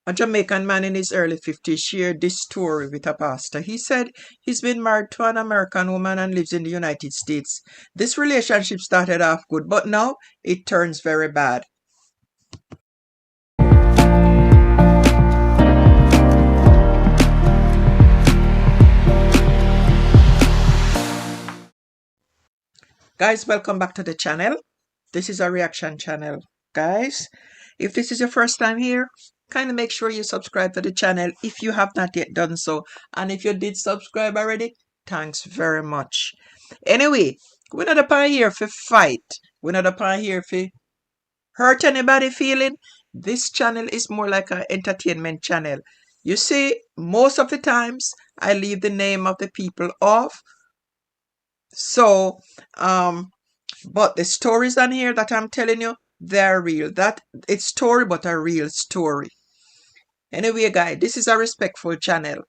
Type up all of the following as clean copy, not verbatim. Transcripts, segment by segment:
A Jamaican man in his early 50s shared this story with a pastor. He said he's been married to an American woman and lives in the United States. This relationship started off good, but now it turns very bad. Guys, welcome back to the channel. This is a reaction channel. Guys, if this is your first time here, kindly make sure you subscribe to the channel if you have not yet done so. And if you did subscribe already, thanks very much. Anyway, we're not upon here for fight. We're not upon here for hurt anybody feeling. This channel is more like an entertainment channel. You see, most of the times I leave the name of the people off. So, but the stories on here that I'm telling you, they're real. That it's story, but a real story. Anyway, guys, this is a respectful channel.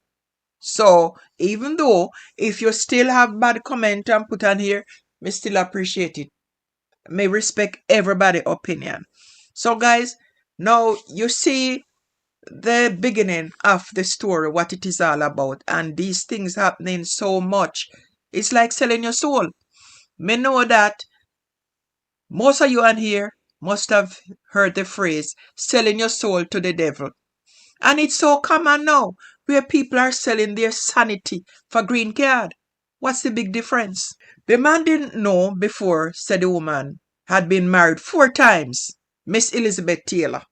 So even though if you still have bad comment and put on here, me still appreciate it. May respect everybody's opinion. So guys, now you see the beginning of the story, what it is all about, and these things happening so much. It's like selling your soul. Me know that most of you on here must have heard the phrase selling your soul to the devil. And it's so common now where people are selling their sanity for green card. What's the big difference? The man didn't know before, said the woman, had been married 4 times, Miss Elizabeth Taylor.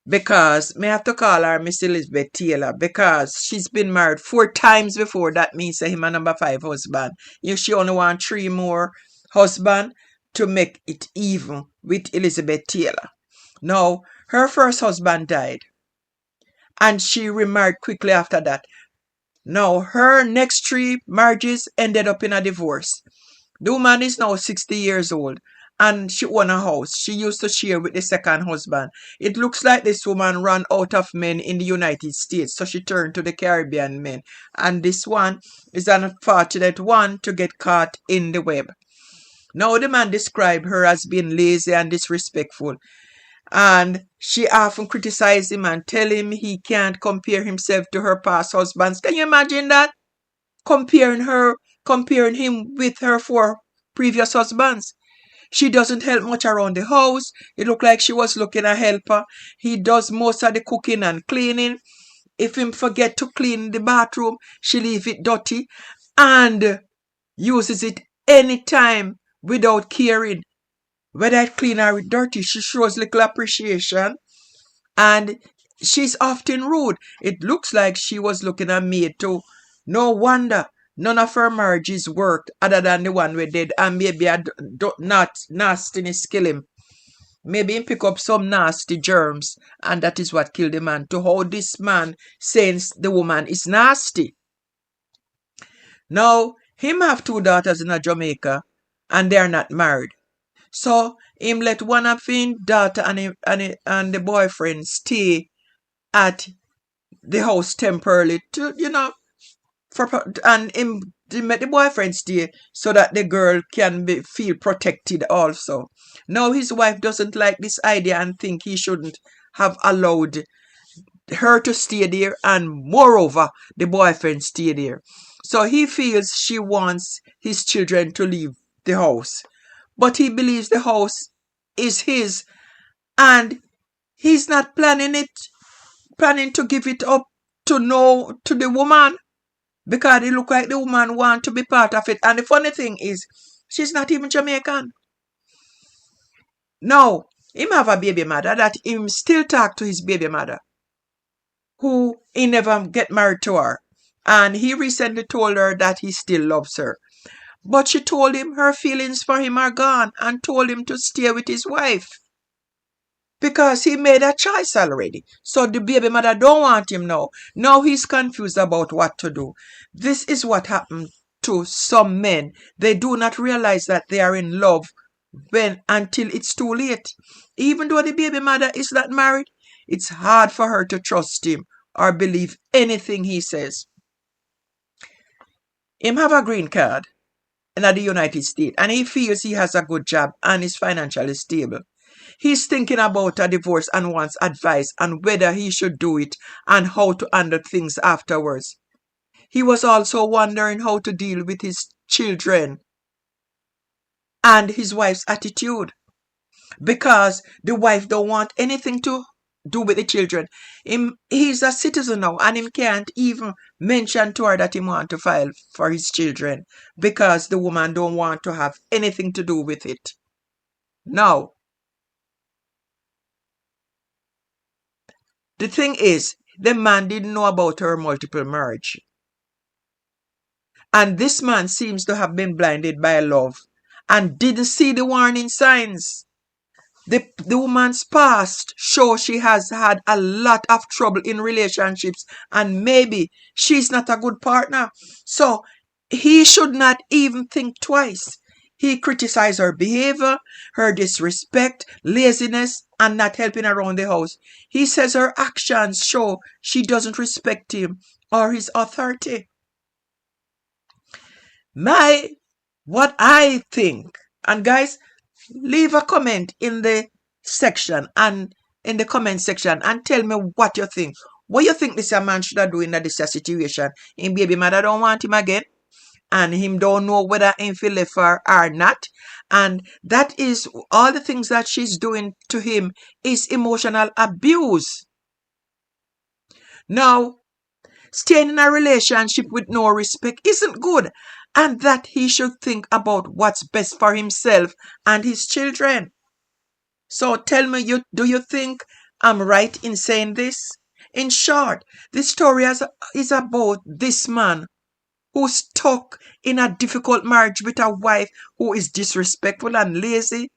Because, may I have to call her Miss Elizabeth Taylor, because she's been married 4 times before. That means that him a number 5 husband. If she only want 3 more husband to make it even with Elizabeth Taylor. Now, her first husband died. And she remarried quickly after that. Now, her next 3 marriages ended up in a divorce. The woman is now 60 years old and she owned a house. She used to share with the second husband. It looks like this woman ran out of men in the United States, so she turned to the Caribbean men. And this one is an unfortunate one to get caught in the web. Now, the man described her as being lazy and disrespectful. And she often criticized him and tell him he can't compare himself to her past husbands. Can you imagine that? Comparing him with her 4 previous husbands. She doesn't help much around the house. It looked like she was looking a helper. He does most of the cooking and cleaning. If him forget to clean the bathroom, she leave it dirty and uses it anytime without caring. Whether it clean or dirty, she shows little appreciation. And she's often rude. It looks like she was looking at maid too. No wonder none of her marriages worked other than the one we did. And maybe not nastiness kill him. Maybe he pick up some nasty germs. And that is what killed the man. To how this man says the woman is nasty. Now, him have 2 daughters in Jamaica. And they are not married. So, him let one of his daughter and the boyfriend stay at the house temporarily to, and him let the boyfriend stay so that the girl can feel protected also. Now his wife doesn't like this idea and think he shouldn't have allowed her to stay there and moreover the boyfriend stay there. So he feels she wants his children to leave the house. But he believes the house is his and he's not planning to give it up to the woman because it look like the woman want to be part of it. And the funny thing is, she's not even Jamaican. Now, him have a baby mother that him still talk to his baby mother, who he never get married to her. And he recently told her that he still loves her. But she told him her feelings for him are gone and told him to stay with his wife. Because he made a choice already. So the baby mother don't want him now. Now he's confused about what to do. This is what happened to some men. They do not realize that they are in love until it's too late. Even though the baby mother is not married, it's hard for her to trust him or believe anything he says. Him have a green card in the United States and he feels he has a good job and is financially stable. He's thinking about a divorce and wants advice on whether he should do it and how to handle things afterwards. He was also wondering how to deal with his children and his wife's attitude, because the wife don't want anything to do with the children. He's a citizen now, and him can't even mention to her that he want to file for his children because the woman don't want to have anything to do with it. Now, the thing is, the man didn't know about her multiple marriage. And this man seems to have been blinded by love and didn't see the warning signs. The woman's past shows she has had a lot of trouble in relationships, and maybe she's not a good partner. So he should not even think twice. He criticized her behavior, her disrespect, laziness, and not helping around the house. He says her actions show she doesn't respect him or his authority. What I think, and guys, leave a comment in the comment section and tell me what you think. What you think this a man should have do in this situation? Him baby mother don't want him again, and him don't know whether him feel left her or not. And that is all the things that she's doing to him is emotional abuse. Now, staying in a relationship with no respect isn't good, and that he should think about what's best for himself and his children. So tell me, do you think I'm right in saying this? In short, this story is about this man who's stuck in a difficult marriage with a wife who is disrespectful and lazy.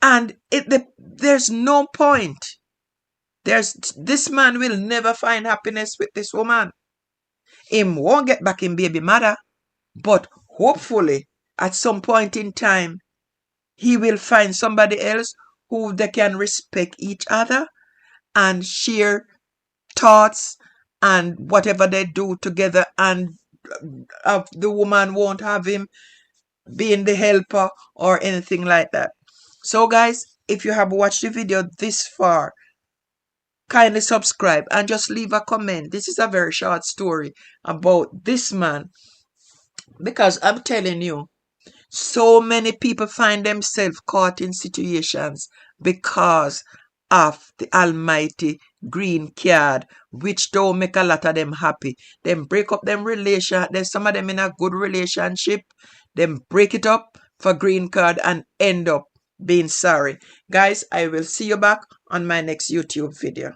And there's no point. This man will never find happiness with this woman. Him won't get back in baby mother, but hopefully at some point in time he will find somebody else who they can respect each other and share thoughts and whatever they do together, and the woman won't have him being the helper or anything like that. So guys, if you have watched the video this far, kindly subscribe and just leave a comment. This is a very short story about this man, because I'm telling you, so many people find themselves caught in situations because of the almighty green card, which don't make a lot of them happy. Them break up them relation. There's some of them in a good relationship. Them break it up for green card and end up being sorry. Guys, I will see you back on my next YouTube video.